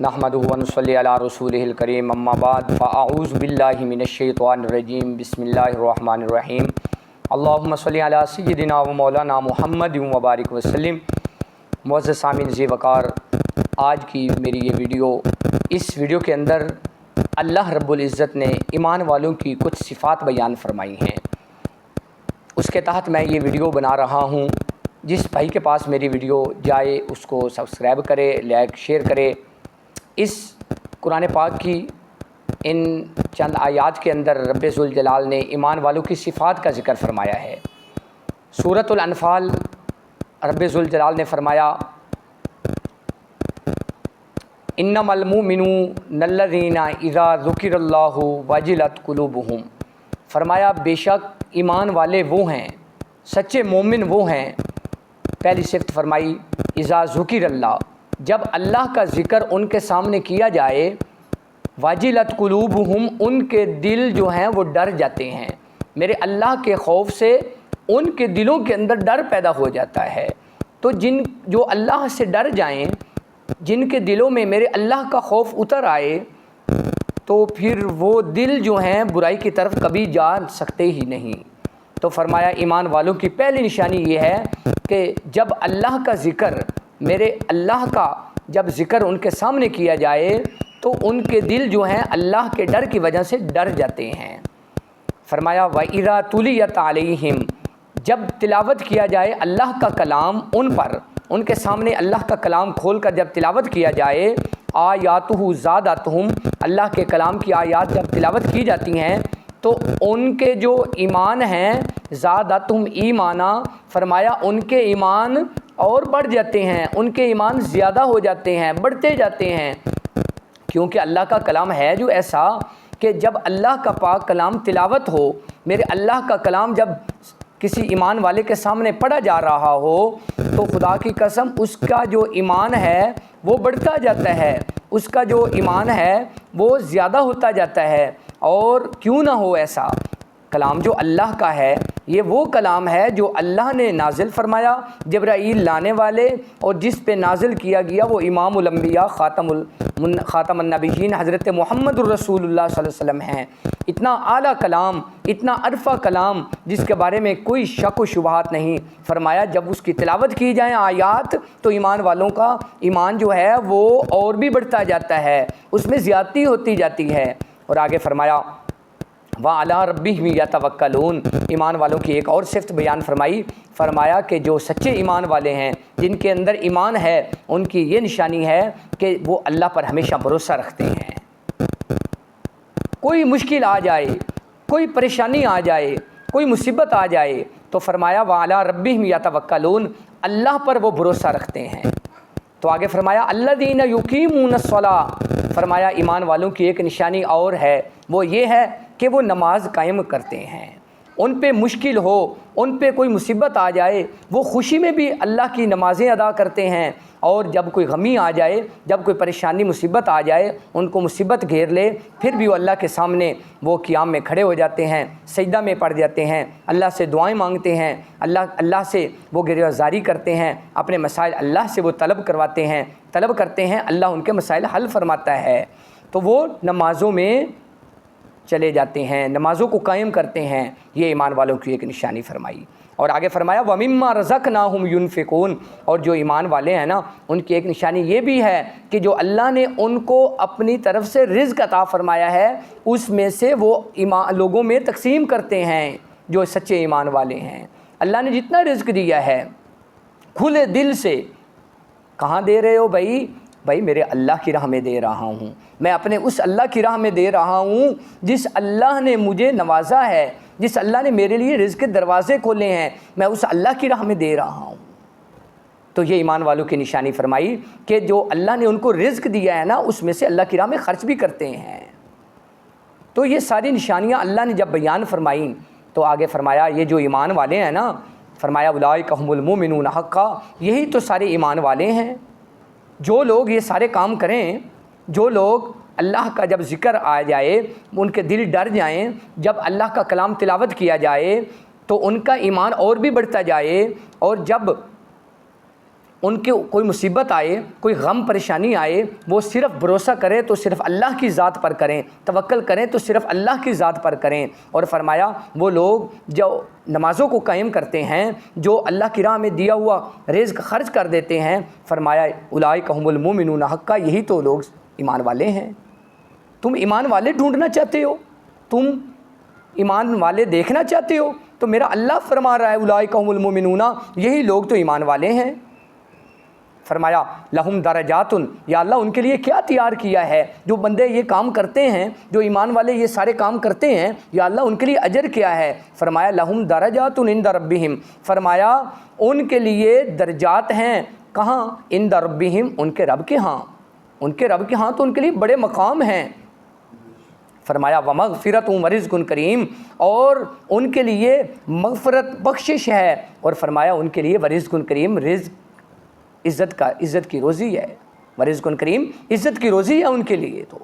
نحمدہ و نصلی علی رسولہ الکریم اما بعد فاعوذ باللہ من الشیطان الرجیم بسم اللہ الرحمن الرحیم اللہم صلی علی سیدنا و مولانا محمد و بارک وسلم۔ معزز سامعین ذی وقار، آج کی میری یہ اس ویڈیو کے اندر اللہ رب العزت نے ایمان والوں کی کچھ صفات بیان فرمائی ہیں۔ اس کے تحت میں یہ ویڈیو بنا رہا ہوں۔ جس بھائی کے پاس میری ویڈیو جائے اس کو سبسکرائب کرے، لائک شیئر کرے۔ اس قرآن پاک کی ان چند آیات کے اندر رب ذوالجلال نے ایمان والوں کی صفات کا ذکر فرمایا ہے۔ سورۃ الانفال رب ذوالجلال نے فرمایا انما المؤمنون الذین اذا ذکر اللہ وجلت قلوبہم، فرمایا بے شک ایمان والے وہ ہیں، سچے مومن وہ ہیں۔ پہلی صفت فرمائی اذا ذکر اللہ، جب اللہ کا ذکر ان کے سامنے کیا جائے، واجلت قلوبہم، ان کے دل جو ہیں وہ ڈر جاتے ہیں۔ میرے اللہ کے خوف سے ان کے دلوں کے اندر ڈر پیدا ہو جاتا ہے۔ تو جو اللہ سے ڈر جائیں، جن کے دلوں میں میرے اللہ کا خوف اتر آئے، تو پھر وہ دل جو ہیں برائی کی طرف کبھی جا سکتے ہی نہیں۔ تو فرمایا ایمان والوں کی پہلی نشانی یہ ہے کہ جب اللہ کا ذکر، میرے اللہ کا جب ذکر ان کے سامنے کیا جائے تو ان کے دل جو ہیں اللہ کے ڈر کی وجہ سے ڈر جاتے ہیں۔ فرمایا وَإِذَا تُلِيَتْ عَلَيْهِمْ، جب تلاوت کیا جائے اللہ کا کلام ان پر، ان کے سامنے اللہ کا کلام کھول کر جب تلاوت کیا جائے، آیاتہ زادتہم، اللہ کے کلام کی آیات جب تلاوت کی جاتی ہیں تو ان کے جو ایمان ہیں زادتہم ایمانا، فرمایا ان کے ایمان اور بڑھ جاتے ہیں، ان کے ایمان زیادہ ہو جاتے ہیں، بڑھتے جاتے ہیں۔ کیونکہ اللہ کا کلام ہے جو ایسا کہ جب اللہ کا پاک کلام تلاوت ہو، میرے اللہ کا کلام جب کسی ایمان والے کے سامنے پڑھا جا رہا ہو تو خدا کی قسم اس کا جو ایمان ہے وہ بڑھتا جاتا ہے، اس کا جو ایمان ہے وہ زیادہ ہوتا جاتا ہے۔ اور کیوں نہ ہو ایسا، کلام جو اللہ کا ہے یہ وہ کلام ہے جو اللہ نے نازل فرمایا، جبرائیل لانے والے، اور جس پہ نازل کیا گیا وہ امام الانبیاء خاتم النبیین حضرت محمد الرسول اللہ صلی اللہ علیہ وسلم ہیں۔ اتنا اعلیٰ کلام، اتنا عرفہ کلام جس کے بارے میں کوئی شک و شبہات نہیں۔ فرمایا جب اس کی تلاوت کی جائیں آیات تو ایمان والوں کا ایمان جو ہے وہ اور بھی بڑھتا جاتا ہے، اس میں زیادتی ہوتی جاتی ہے۔ اور آگے فرمایا وَعَلَىٰ رَبِّهِمْ يَتَوَكَّلُونَ، ایمان والوں کی ایک اور صفت بیان فرمائی۔ فرمایا کہ جو سچے ایمان والے ہیں، جن کے اندر ایمان ہے، ان کی یہ نشانی ہے کہ وہ اللہ پر ہمیشہ بھروسہ رکھتے ہیں۔ کوئی مشکل آ جائے، کوئی پریشانی آ جائے، کوئی مصیبت آ جائے تو فرمایا وَعَلَىٰ رَبِّهِمْ يَتَوَكَّلُونَ، اللہ پر وہ بھروسہ رکھتے ہیں۔ تو آگے فرمایا الذین یقیمون الصلاۃ، فرمایا ایمان والوں کی ایک نشانی اور ہے، وہ یہ ہے کہ وہ نماز قائم کرتے ہیں۔ ان پہ مشکل ہو، ان پہ کوئی مصیبت آ جائے، وہ خوشی میں بھی اللہ کی نمازیں ادا کرتے ہیں، اور جب کوئی غمی آ جائے، جب کوئی پریشانی مصیبت آ جائے، ان کو مصیبت گھیر لے، پھر بھی وہ اللہ کے سامنے وہ قیام میں کھڑے ہو جاتے ہیں، سجدہ میں پڑ جاتے ہیں، اللہ سے دعائیں مانگتے ہیں، اللہ سے وہ گریبانزاری کرتے ہیں، اپنے مسائل اللہ سے وہ طلب کرتے ہیں، اللہ ان کے مسائل حل فرماتا ہے۔ تو وہ نمازوں میں چلے جاتے ہیں، نمازوں کو قائم کرتے ہیں۔ یہ ایمان والوں کی ایک نشانی فرمائی۔ اور آگے فرمایا وَمِمَّا رَزَقْنَاهُمْ يُنْفِقُونَ، اور جو ایمان والے ہیں نا ان کی ایک نشانی یہ بھی ہے کہ جو اللہ نے ان کو اپنی طرف سے رزق عطا فرمایا ہے اس میں سے وہ لوگوں میں تقسیم کرتے ہیں۔ جو سچے ایمان والے ہیں، اللہ نے جتنا رزق دیا ہے کھلے دل سے، کہاں دے رہے ہو بھائی میرے اللہ کی راہ میں دے رہا ہوں، میں اپنے اس اللہ کی راہ میں دے رہا ہوں جس اللہ نے مجھے نوازا ہے، جس اللہ نے میرے لیے رزق کے دروازے کھولے ہیں، میں اس اللہ کی راہ میں دے رہا ہوں۔ تو یہ ایمان والوں کی نشانی فرمائی کہ جو اللہ نے ان کو رزق دیا ہے نا اس میں سے اللہ کی راہ میں خرچ بھی کرتے ہیں۔ تو یہ ساری نشانیاں اللہ نے جب بیان فرمائیں تو آگے فرمایا یہ جو ایمان والے ہیں نا، فرمایا اولئک هم المؤمنون حقا، یہی تو سارے ایمان والے ہیں۔ جو لوگ یہ سارے کام کریں، جو لوگ اللہ کا جب ذکر آ جائے ان کے دل ڈر جائیں، جب اللہ کا کلام تلاوت کیا جائے تو ان کا ایمان اور بھی بڑھتا جائے، اور جب ان کے کوئی مصیبت آئے، کوئی غم پریشانی آئے، وہ صرف بھروسہ کریں تو صرف اللہ کی ذات پر کریں، توکل کریں تو صرف اللہ کی ذات پر کریں۔ اور فرمایا وہ لوگ جو نمازوں کو قائم کرتے ہیں، جو اللہ کی راہ میں دیا ہوا رزق خرچ کر دیتے ہیں، فرمایا اولئک هم المؤمنون حقا، یہی تو لوگ ایمان والے ہیں۔ تم ایمان والے ڈھونڈنا چاہتے ہو، تم ایمان والے دیکھنا چاہتے ہو، تو میرا اللہ فرما رہا ہے اولئک هم المؤمنون، یہی لوگ تو ایمان والے ہیں۔ فرمایا لہم درجات، یا اللہ ان کے لیے کیا تیار کیا ہے، جو بندے یہ کام کرتے ہیں، جو ایمان والے یہ سارے کام کرتے ہیں، یا اللہ ان کے لیے اجر کیا ہے۔ فرمایا لہم درجات عند ربہم، فرمایا ان کے لیے درجات ہیں، کہاں؟ عند ربہم، ان کے رب کے ہاں، ان کے رب کے ہاں تو ان کے لیے بڑے مقام ہیں۔ فرمایا ومغفرت ورزق کریم، اور ان کے لیے مغفرت بخشش ہے، اور فرمایا ان کے لیے ورزق کریم، رزق عزت کی روزی ہے، ورزق کریم عزت کی روزی ہے ان کے لیے۔ تو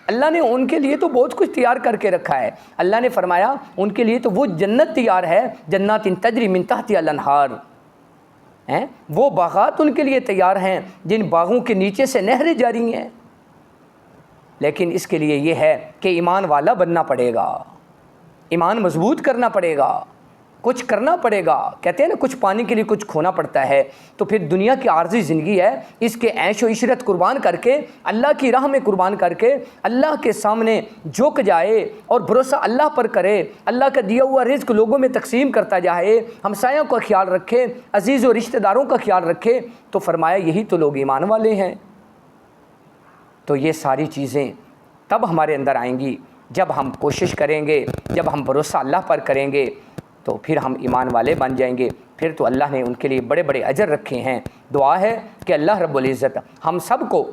اللہ نے ان کے لیے تو بہت کچھ تیار کر کے رکھا ہے۔ اللہ نے فرمایا ان کے لیے تو وہ جنت تیار ہے، جنات تجری من تحتها الانہار، وہ باغات ان کے لیے تیار ہیں جن باغوں کے نیچے سے نہریں جاری ہیں۔ لیکن اس کے لیے یہ ہے کہ ایمان والا بننا پڑے گا، ایمان مضبوط کرنا پڑے گا، کچھ کرنا پڑے گا۔ کہتے ہیں نا کچھ پانے کے لیے کچھ کھونا پڑتا ہے، تو پھر دنیا کی عارضی زندگی ہے، اس کے عیش و عشرت قربان کر کے، اللہ کی راہ میں قربان کر کے، اللہ کے سامنے جھک جائے اور بھروسہ اللہ پر کرے، اللہ کا دیا ہوا رزق لوگوں میں تقسیم کرتا جائے، ہمسایوں کا خیال رکھے، عزیز و رشتہ داروں کا خیال رکھے، تو فرمایا یہی تو لوگ ایمان والے ہیں۔ تو یہ ساری چیزیں تب ہمارے اندر آئیں گی جب ہم کوشش کریں گے، جب ہم بھروسہ اللہ پر کریں گے، تو پھر ہم ایمان والے بن جائیں گے۔ پھر تو اللہ نے ان کے لیے بڑے بڑے اجر رکھے ہیں۔ دعا ہے کہ اللہ رب العزت ہم سب کو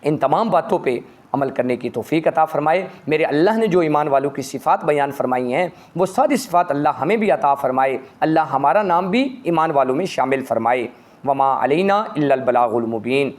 ان تمام باتوں پہ عمل کرنے کی توفیق عطا فرمائے۔ میرے اللہ نے جو ایمان والوں کی صفات بیان فرمائی ہیں، وہ ساری صفات اللہ ہمیں بھی عطا فرمائے۔ اللہ ہمارا نام بھی ایمان والوں میں شامل فرمائے۔ وما علینا الا البلاغ المبین۔